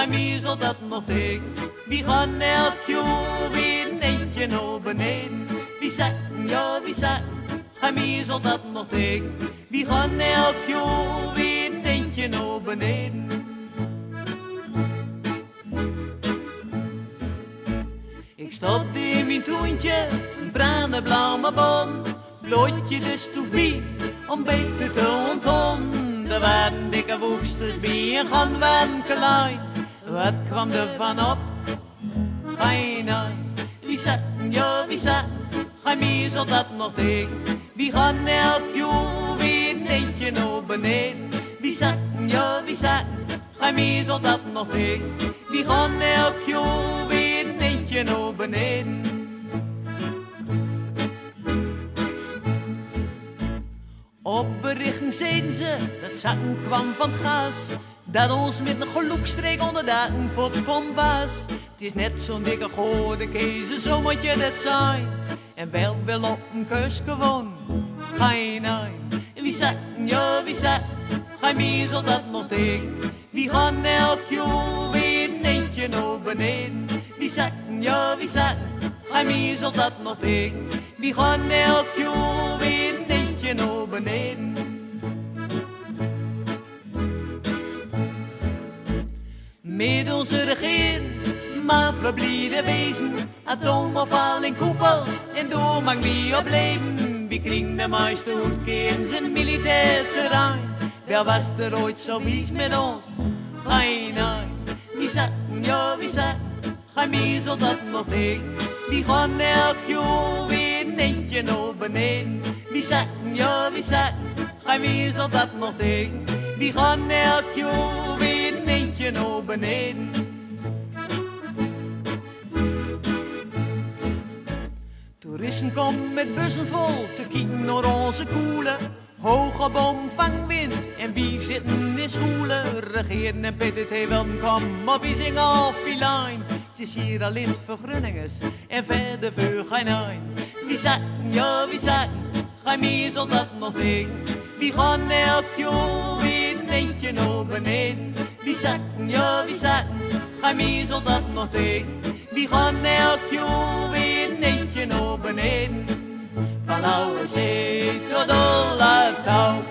ga meer zal dat nog tegen. Wie gaan elk jaar weer een eentje naar beneden. Wie zegt, ja wie zegt, ga meer zal dat nog tegen. Wie gaan elk jaar weer een eentje naar beneden. Ik stopte in mijn toentje, een brandblauwe bon. Blootje de stoefie, om beter te onthouden. Er waren dikke woesters bij en gaan waren klein. Wat kwam er van op? Geen een. Wie zegt, ja wie zegt, ga meer zal dat nog tegen. Wie gaan elk jaar weer een eentje naar beneden. Wie zegt, ja wie zegt, ga meer zal dat nog tegen. Wie gaan elk jaar weer een eentje naar beneden. Op berichten zeiden ze, dat zakken kwam van het gas. Dat ons met een geloekstreek onder dagen voor de pomp was. Het is net zo'n dikke goede kezen, zo moet je dat zijn. En wel op een kus gewoon, geen een. Wie zegt, ja wie zegt, ga meer zal dat nog tegen. Wie gaan elk jaar weer een eentje naar beneden. Wie zegt, ja wie zegt, ga meer zal dat nog tegen. Wie gaan elk jaar weer een eentje naar beneden. Met onze regering, maar verblieden wezen. Atoomafval in koepels en door mag wie op leven. Wie kring de meeste hoekje in zijn militair terrein. Wel was er ooit zoiets met ons? Geen een. Wie zegt, ja wie zegt, ga meer zal dat nog tegen. Wie gaan elk jaar weer een eentje naar beneden. Wie zegt, ja wie zegt, ga meer zal dat nog tegen. Wie gaan elk jaar weer een eentje naar beneden. Toeristen komen met bussen vol te kijken naar onze koelen. Hoge bomvangwind en wie zitten in schoelen. Regeren en PTT welkom, maar wie zingen al filine. Het is hier alleen voor Grunningers en verder voor geen een. Wie zegt, ja wie zegt, ga meer zal dat nog tegen. Wie gaan elk jaar weer een eentje naar beneden. Wie zegt, ja wie zegt, ga meer zal dat nog tegen. Wie gaan elk jaar weer een eentje naar beneden. Van oude zee tot Olletouw.